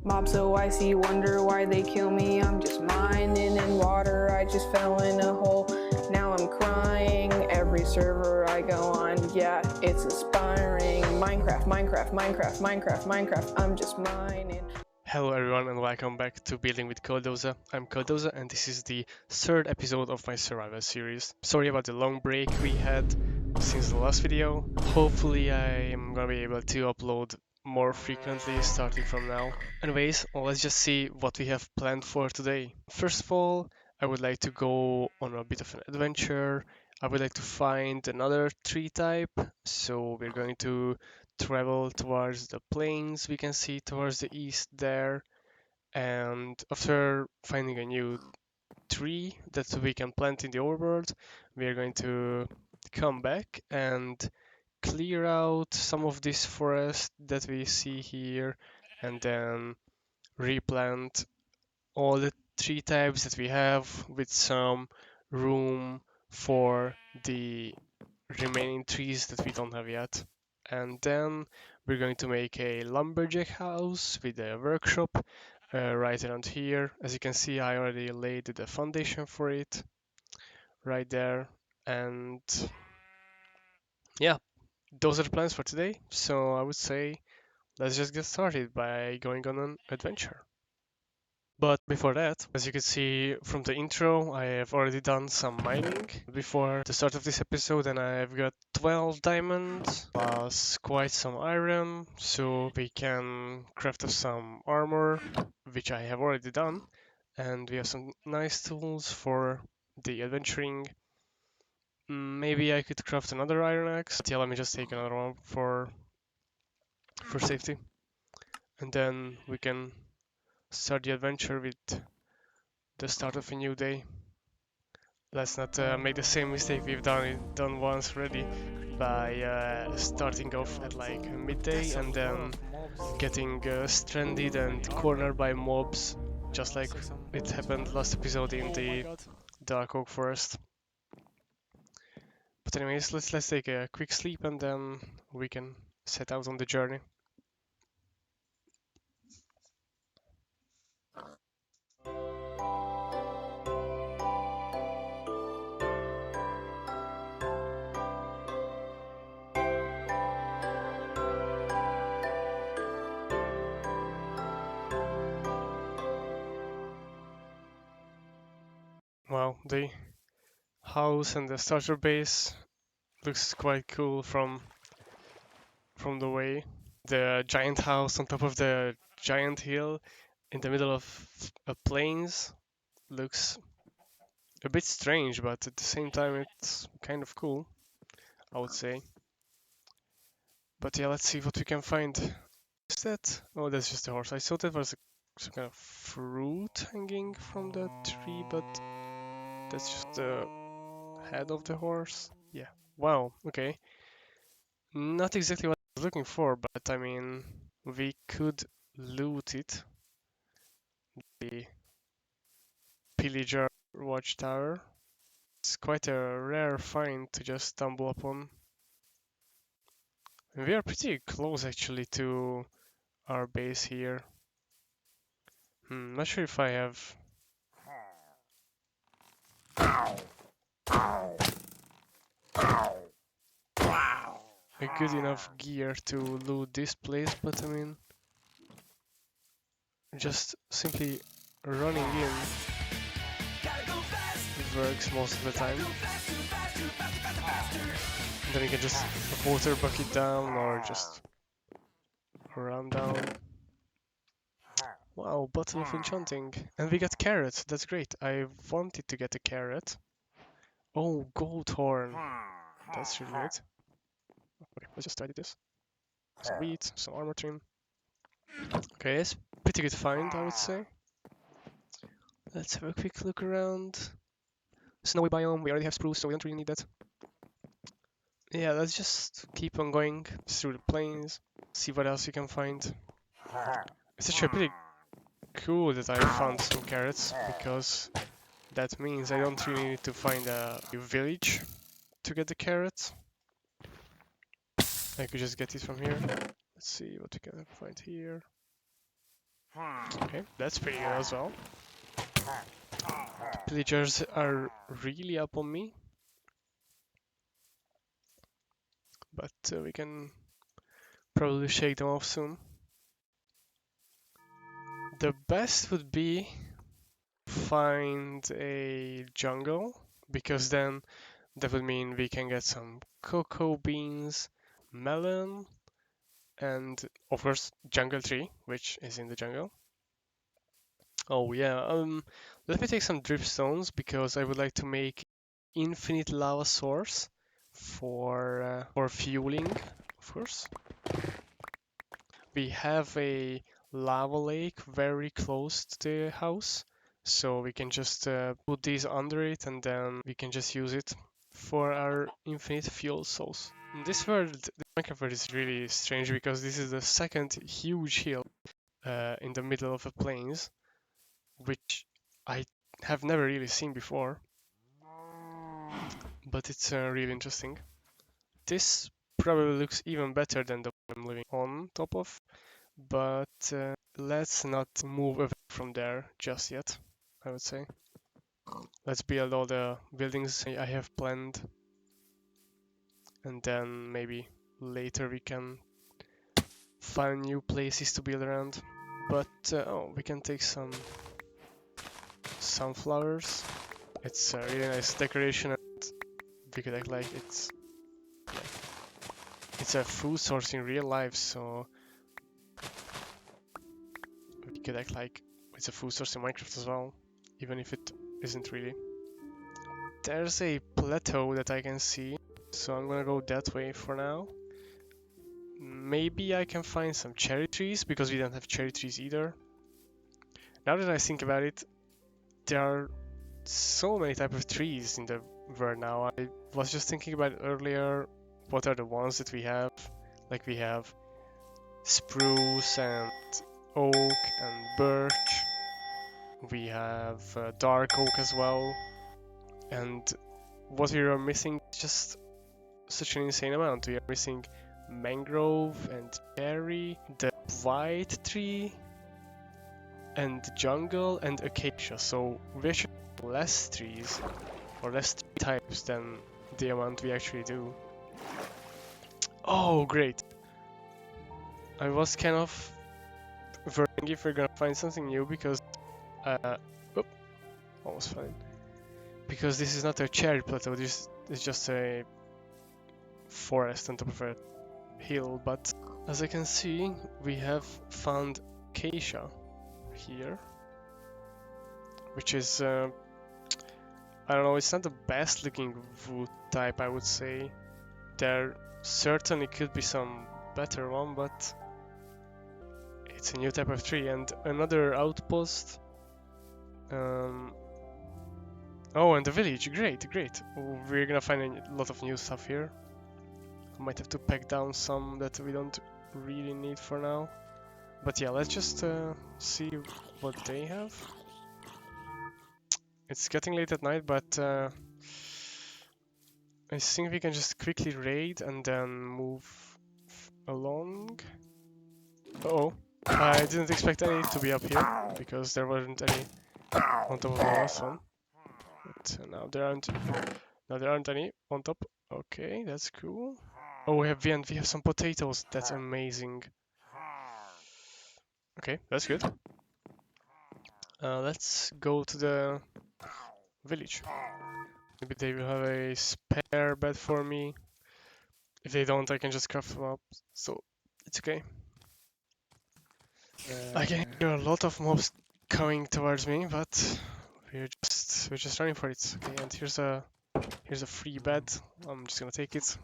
Mob so icy, wonder why they kill me. I'm just mining in water, I just fell in a hole. Now I'm crying, every server I go on, yeah, it's inspiring. Minecraft, Minecraft, Minecraft, Minecraft, Minecraft, I'm just mining. Hello everyone and welcome back to Building with Codoza. I'm Codoza and this is the third episode of my survival series. Sorry about the long break we had since the last video. Hopefully I am gonna be able to upload more frequently starting from now. Anyways, let's just see what we have planned for today. First of all, I would like to go on a bit of an adventure. I would like to find another tree type, so we're going to travel towards the plains we can see towards the east there, and after finding a new tree that we can plant in the overworld, we are going to come back and clear out some of this forest that we see here and then replant all the tree types that we have with some room for the remaining trees that we don't have yet. And then we're going to make a lumberjack house with a workshop right around here. As you can see, I already laid the foundation for it right there. And yeah, those are the plans for today. So I would say let's just get started by going on an adventure. But before that, as you can see from the intro, I have already done some mining before the start of this episode, and I've got 12 diamonds plus quite some iron, so we can craft us some armor, which I have already done, and we have some nice tools for the adventuring. Maybe I could craft another iron axe, but yeah, let me just take another one for safety, and then we can start the adventure with the start of a new day. Let's not make the same mistake we've done once already by starting off at like midday and then getting stranded and cornered by mobs, just like it happened last episode in the Dark Oak Forest. But anyways, let's take a quick sleep and then we can set out on the journey. Wow, the house and the starter base looks quite cool from the way. The giant house on top of the giant hill in the middle of a plains looks a bit strange, but at the same time it's kind of cool, I would say. But yeah, let's see what we can find. Is that? Oh, that's just a horse. I thought that was some kind of fruit hanging from the tree, but that's just the head of the horse. Yeah. Wow. Okay. Not exactly what I was looking for, but I mean, we could loot it. The pillager watchtower. It's quite a rare find to just stumble upon. We are pretty close actually to our base here. Not sure if I have a good enough gear to loot this place, but I mean, just simply running in works most of the time. Then you can just water bucket down or just run down. Wow, bottle of enchanting. And we got carrots, that's great. I wanted to get a carrot. Oh, gold horn. That's really good. Okay, let's just tidy this. Some wheat, some armor trim. Okay, it's pretty good find, I would say. Let's have a quick look around. Snowy biome, we already have spruce, so we don't really need that. Yeah, let's just keep on going through the plains, see what else we can find. It's actually pretty cool that I found some carrots, because that means I don't really need to find a village to get the carrots. I could just get it from here. Let's see what we can find here. Okay, that's pretty good as well. The pillagers are really up on me. But we can probably shake them off soon. The best would be find a jungle, because then that would mean we can get some cocoa beans, melon, and of course jungle tree, which is in the jungle. Oh yeah, let me take some dripstones because I would like to make infinite lava source for fueling, of course. We have a lava lake very close to the house, so we can just put these under it and then we can just use it for our infinite fuel source. In this world, the Minecraft world is really strange because this is the second huge hill in the middle of the plains, which I have never really seen before, but it's really interesting. This probably looks even better than the one I'm living on top of, but let's not move away from there just yet, I would say. Let's build all the buildings I have planned, and then maybe later we can find new places to build around. But oh, we can take some sunflowers. It's a really nice decoration, and we could act like it's a food source in real life, so we could act like it's a food source in Minecraft as well, even if it isn't really. There's a plateau that I can see, so I'm gonna go that way for now. Maybe I can find some cherry trees, because we don't have cherry trees either. Now that I think about it, there are so many types of trees in the world now. I was just thinking about it earlier, what are the ones that we have? Like we have spruce and oak and birch. We have dark oak as well. And what we are missing is just such an insane amount. We are missing mangrove and cherry, the white tree, and jungle and acacia. So we actually have less trees or less tree types than the amount we actually do. Oh, great! I was kind of worrying if we're gonna find something new because, oop, almost fine. Because this is not a cherry plateau. This is just a forest on top of a hill. But as I can see, we have found acacia here, which is I don't know, it's not the best looking wood type, I would say. There certainly could be some better one, but it's a new type of tree. And another outpost. Oh, and the village, great, great. We're gonna find a lot of new stuff here. I might have to pack down some that we don't really need for now. But yeah, let's just see what they have. It's getting late at night, but I think we can just quickly raid and then move along. Uh-oh, I didn't expect any to be up here, because there weren't any on top of the last one. But now there aren't any on top. Okay, that's cool. Oh, we have some potatoes. That's amazing. Okay, that's good. Let's go to the village. Maybe they will have a spare bed for me. If they don't, I can just craft them up. So it's okay. I can hear a lot of mobs coming towards me, but we're just running for it. Okay, and here's a free bed. I'm just gonna take it.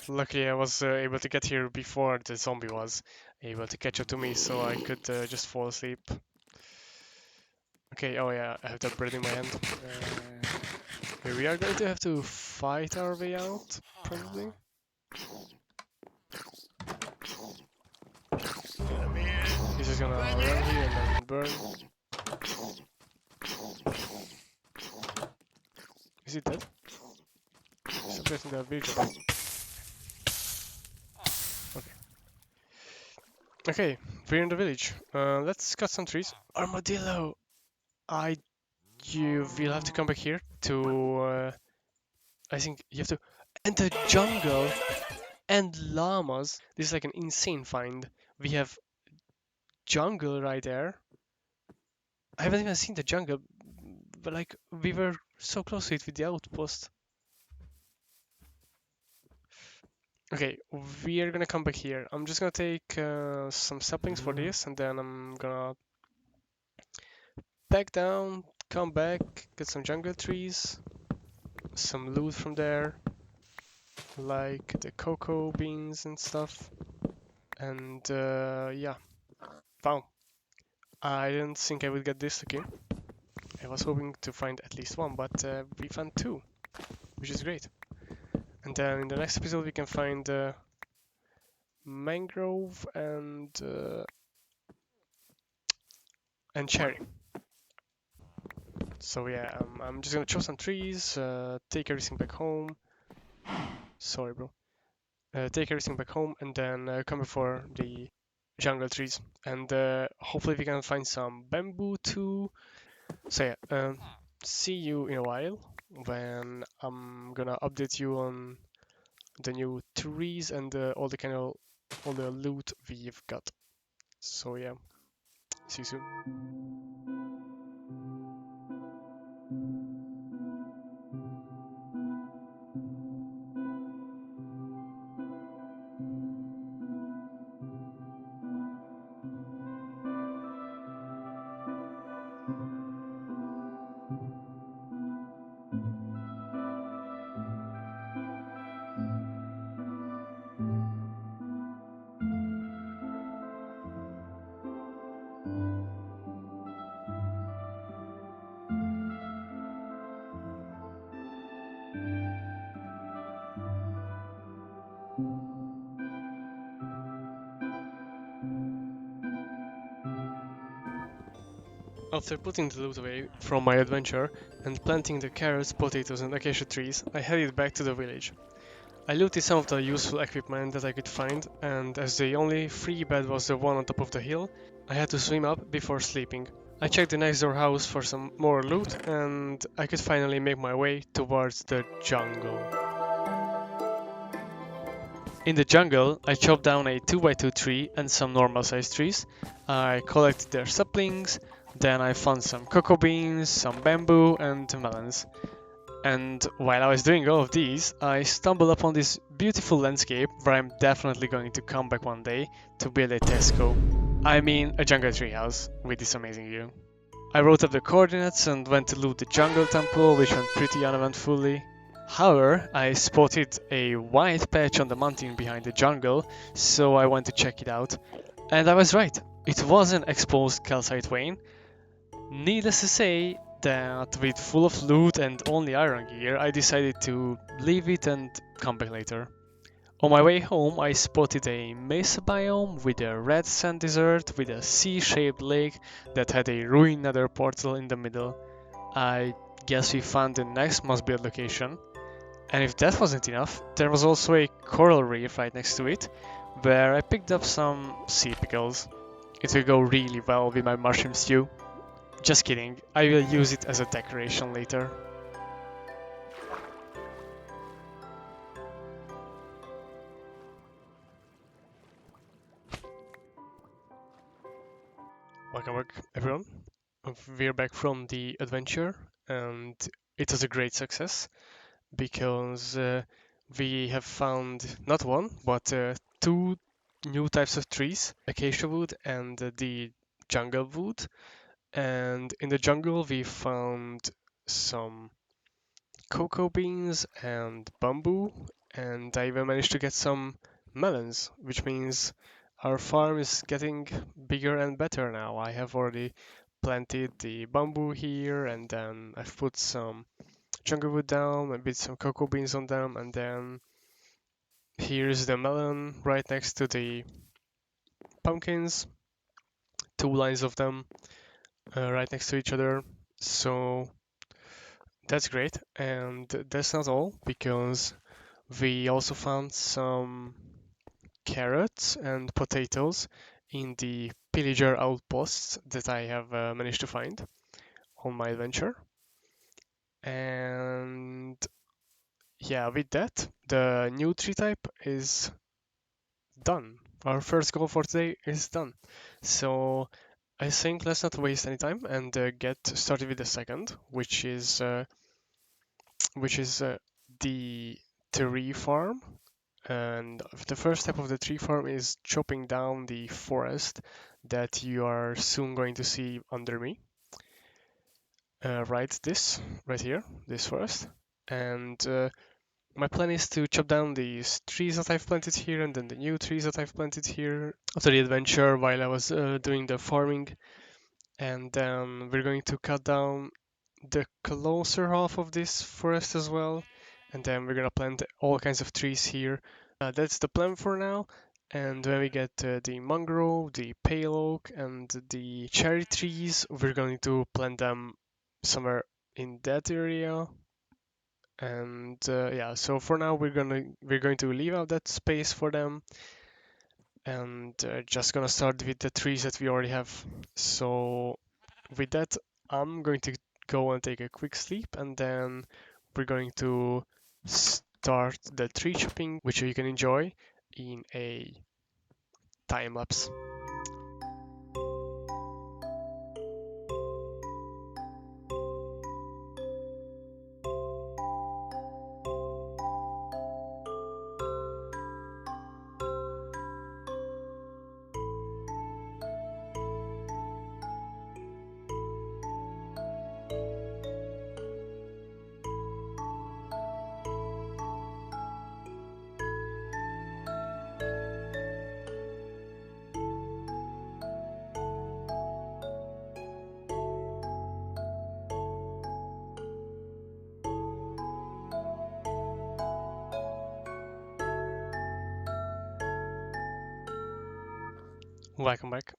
Luckily, I was able to get here before the zombie was able to catch up to me, so I could just fall asleep. Okay, oh yeah, I have that bread in my hand. Okay, we are going to have to fight our way out, probably. He's just gonna run here and then burn. Is he dead? Stop getting that village. Okay. Okay, we're in the village. Let's cut some trees. Armadillo! You will have to come back here to. I think you have to. And the jungle! And llamas! This is like an insane find. We have jungle right there. I haven't even seen the jungle, but like we were so close to it with the outpost. Okay, we are gonna come back here. I'm just gonna take some saplings for this, and then I'm gonna back down, come back, get some jungle trees, some loot from there, like the cocoa beans and stuff. And yeah, wow. I didn't think I would get this again. I was hoping to find at least one, but we found two, which is great. And then in the next episode we can find mangrove and cherry. So yeah, I'm just gonna chop some trees, take everything back home. Sorry, bro. Take everything back home, and then come before the jungle trees. And hopefully we can find some bamboo too. So yeah, see you in a while when I'm gonna update you on the new trees and all the loot we've got. So yeah, see you soon. After putting the loot away from my adventure and planting the carrots, potatoes and acacia trees, I headed back to the village. I looted some of the useful equipment that I could find, and as the only free bed was the one on top of the hill, I had to swim up before sleeping. I checked the next door house for some more loot, and I could finally make my way towards the jungle. In the jungle, I chopped down a 2x2 tree and some normal sized trees. I collected their saplings, then I found some cocoa beans, some bamboo, and melons. And while I was doing all of these, I stumbled upon this beautiful landscape where I'm definitely going to come back one day to build a Tesco. I mean, a jungle treehouse with this amazing view. I wrote up the coordinates and went to loot the jungle temple, which went pretty uneventfully. However, I spotted a white patch on the mountain behind the jungle, so I went to check it out. And I was right, it was an exposed calcite vein. Needless to say that with full of loot and only iron gear, I decided to leave it and come back later. On my way home, I spotted a mesa biome with a red sand desert with a C-shaped lake that had a ruined nether portal in the middle. I guess we found the next must-build location. And if that wasn't enough, there was also a coral reef right next to it, where I picked up some sea pickles. It will go really well with my mushroom stew. Just kidding, I will use it as a decoration later. Welcome back, everyone. We're back from the adventure, and it was a great success because we have found not one but two new types of trees, acacia wood and the jungle wood. And in the jungle we found some cocoa beans and bamboo, and I even managed to get some melons, which means our farm is getting bigger and better now. I have already planted the bamboo here, and then I've put some jungle wood down, I bit some cocoa beans on them, and then here's the melon right next to the pumpkins, two lines of them right next to each other. So that's great, and that's not all, because we also found some carrots and potatoes in the pillager outposts that I have managed to find on my adventure. And yeah, with that, the new tree type is done. Our first goal for today is done. So I think let's not waste any time and get started with the second, which is the tree farm. And the first step of the tree farm is chopping down the forest that you are soon going to see under me. Right here, this forest. And my plan is to chop down these trees that I've planted here and then the new trees that I've planted here after the adventure while I was doing the farming. And then we're going to cut down the closer half of this forest as well. And then we're gonna plant all kinds of trees here. That's the plan for now. And when we get the mangrove, the pale oak, and the cherry trees, we're going to plant them somewhere in that area. And yeah, so for now we're going to leave out that space for them, and just gonna start with the trees that we already have. So with that, I'm going to go and take a quick sleep, and then we're going to start the tree chopping, which you can enjoy in a time lapse. Welcome back.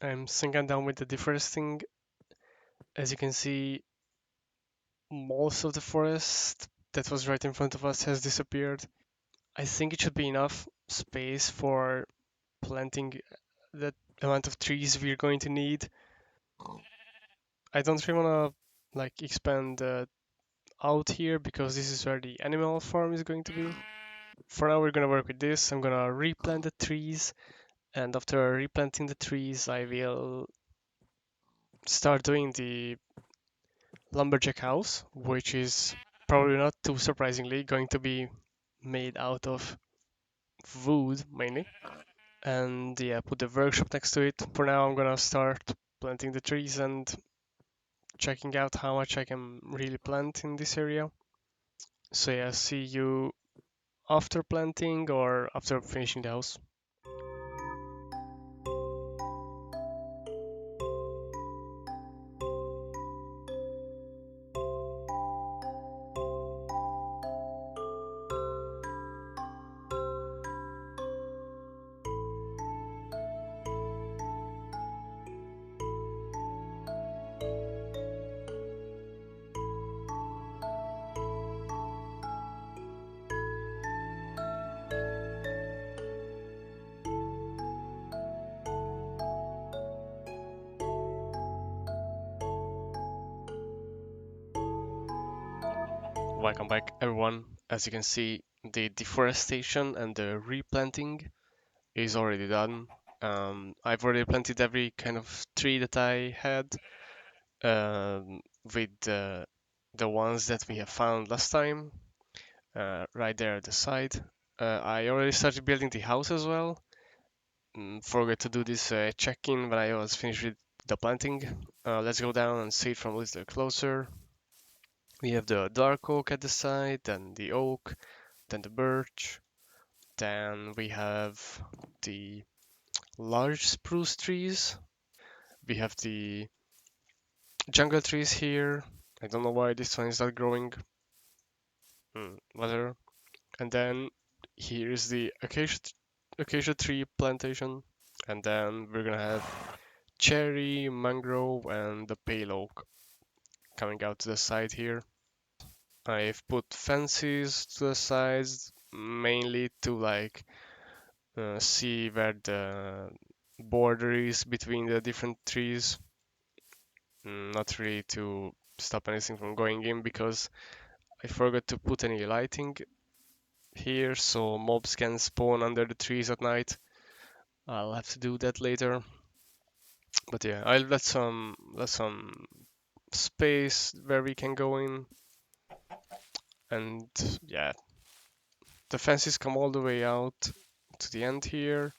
I'm sinking down with the deforesting. As you can see, most of the forest that was right in front of us has disappeared. I think it should be enough space for planting the amount of trees we're going to need. I don't really want to like expand out here because this is where the animal farm is going to be. For now, we're gonna work with this. I'm gonna replant the trees, and after replanting the trees, I will start doing the lumberjack house, which is probably not too surprisingly going to be made out of wood mainly. And yeah, put the workshop next to it. For now, I'm gonna start planting the trees and checking out how much I can really plant in this area. So yeah, see you after planting or after finishing the house. Welcome back everyone. As you can see, the deforestation and the replanting is already done. I've already planted every kind of tree that I had with the ones that we have found last time, right there at the side. I already started building the house as well. Forgot to do this check-in when I was finished with the planting. Let's go down and see it from a little closer. We have the dark oak at the side, then the oak, then the birch, then we have the large spruce trees. We have the jungle trees here. I don't know why this one is not growing. Whatever. And then here's the acacia tree plantation. And then we're gonna have cherry, mangrove, and the pale oak coming out to the side here. I've put fences to the sides mainly to like see where the border is between the different trees. Not really to stop anything from going in because I forgot to put any lighting here so mobs can spawn under the trees at night. I'll have to do that later. But yeah, I'll let some space where we can go in, and yeah, the fences come all the way out to the end here,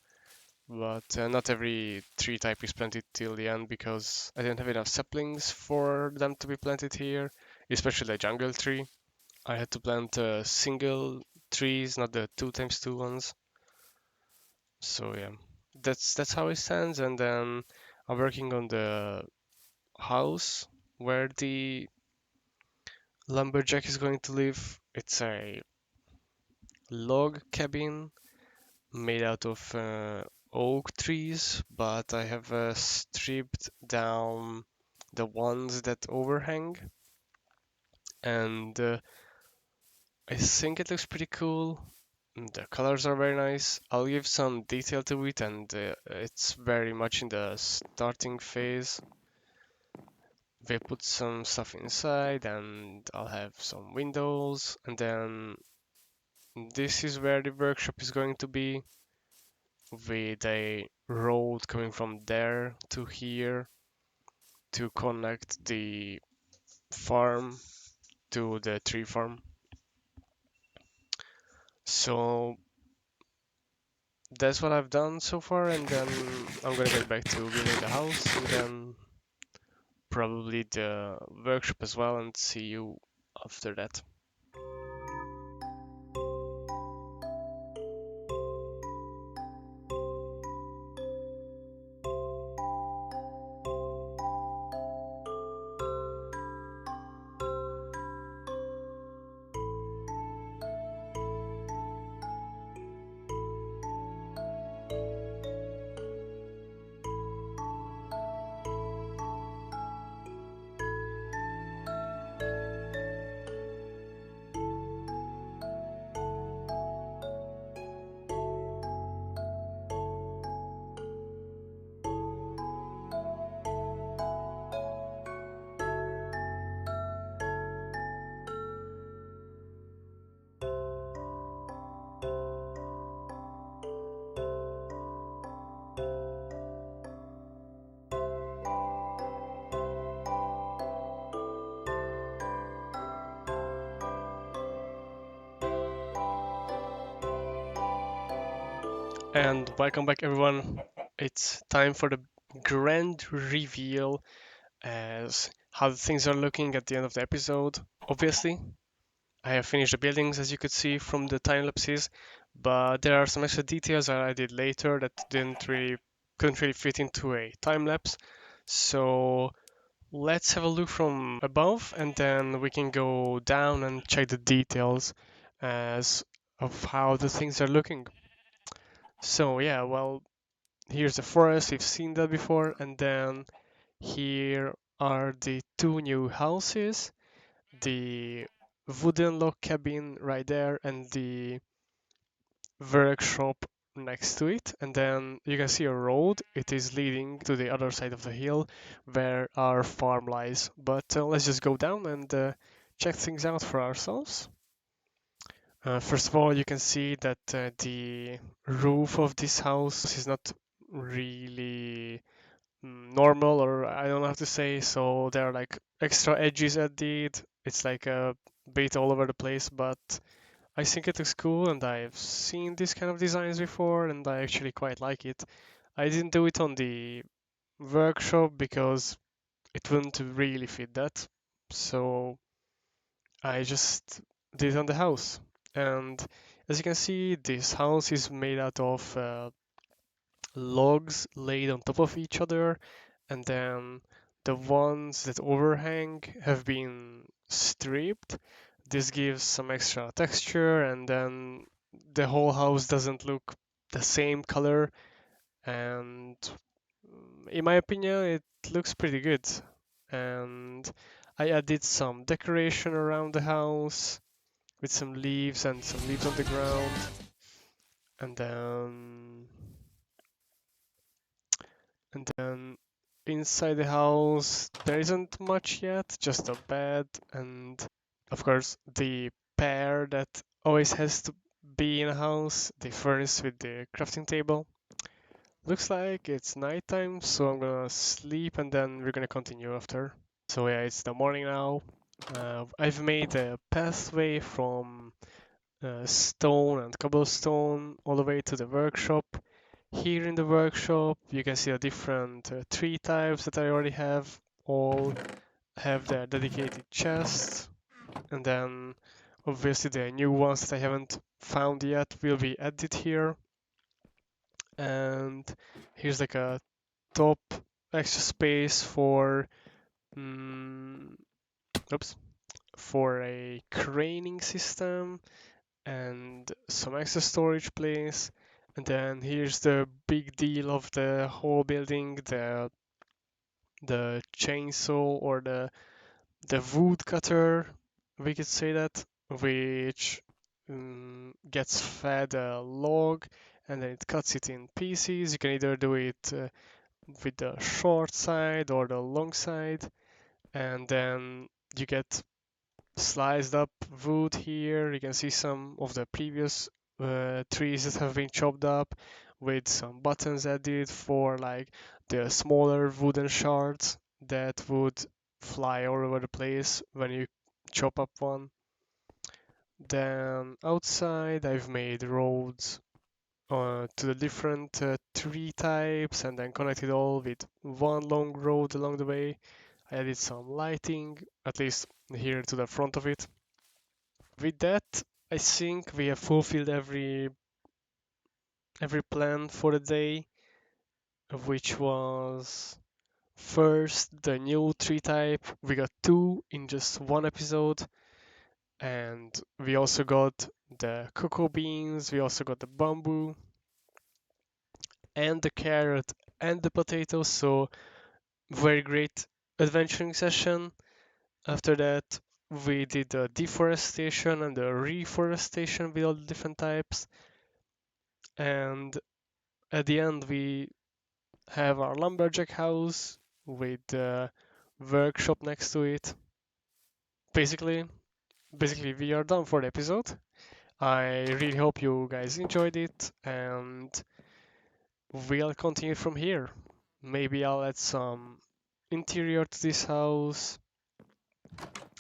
but not every tree type is planted till the end because I didn't have enough saplings for them to be planted here, especially the jungle tree. I had to plant single trees, not the 2x2 ones. So yeah, that's how it stands. And then I'm working on the house where the Lumberjack is going to live. It's a log cabin made out of oak trees, but I have stripped down the ones that overhang, and I think it looks pretty cool. The colors are very nice. I'll give some detail to it, and it's very much in the starting phase. We put some stuff inside, and I'll have some windows, and then this is where the workshop is going to be, with a road coming from there to here to connect the farm to the tree farm. So that's what I've done so far, and then I'm gonna get back to building the house and then probably the workshop as well, and see you after that. And welcome back, everyone. It's time for the grand reveal as how things are looking at the end of the episode. Obviously, I have finished the buildings, as you could see from the time lapses, but there are some extra details that I did later that couldn't really fit into a time lapse. So let's have a look from above, and then we can go down and check the details as of how the things are looking. So yeah, well, here's the forest, we've seen that before, and then here are the two new houses, the wooden log cabin right there and the workshop next to it. And then you can see a road, it is leading to the other side of the hill where our farm lies. But let's just go down and check things out for ourselves. First of all, you can see that the roof of this house is not really normal, or I don't know how to say. So there are like extra edges added. It's like a bit all over the place, but I think it looks cool, and I've seen this kind of designs before, and I actually quite like it. I didn't do it on the workshop because it wouldn't really fit that, so I just did it on the house. And as you can see, this house is made out of logs laid on top of each other, and then the ones that overhang have been stripped. This gives some extra texture, and then the whole house doesn't look the same color, and in my opinion it looks pretty good. And I added some decoration around the house with some leaves and some leaves on the ground, and then And then inside the house, there isn't much yet, just a bed and, of course, the pair that always has to be in a house, the furnace with the crafting table. Looks like it's nighttime, so I'm gonna sleep and then we're gonna continue after. So yeah, it's the morning now. I've made a pathway from stone and cobblestone all the way to the workshop. Here in the workshop, you can see the different tree types that I already have. All have their dedicated chests, and then obviously the new ones that I haven't found yet will be added here. And here's like a top extra space for mm, oops, for a craning system and some extra storage place. And then here's the big deal of the whole building, the chainsaw or the wood cutter, we could say that, which gets fed a log and then it cuts it in pieces. You can either do it with the short side or the long side, and then you get sliced up wood here. You can see some of the previous trees that have been chopped up with some buttons added for like the smaller wooden shards that would fly all over the place when you chop up one. Then outside I've made roads to the different tree types and then connected all with one long road along the way. I added some lighting, at least here to the front of it. With that, I think we have fulfilled every plan for the day, which was first the new tree type. We got two in just one episode, and we also got the cocoa beans, we also got the bamboo, and the carrot, and the potatoes. So very great adventuring session. After that, we did the deforestation and the reforestation with all the different types. And at the end, we have our lumberjack house with the workshop next to it. Basically, basically, we are done for the episode. I really hope you guys enjoyed it, and we'll continue from here. Maybe I'll add some interior to this house.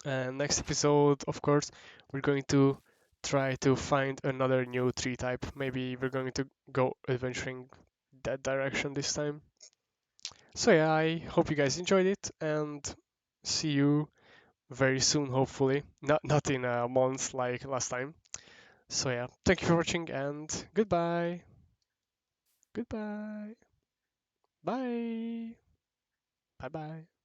And next episode, of course, we're going to try to find another new tree type. Maybe we're going to go adventuring that direction this time. So yeah, I hope you guys enjoyed it and see you very soon, hopefully. Not in a month like last time. So yeah, thank you for watching and goodbye. Goodbye. Bye. Bye bye.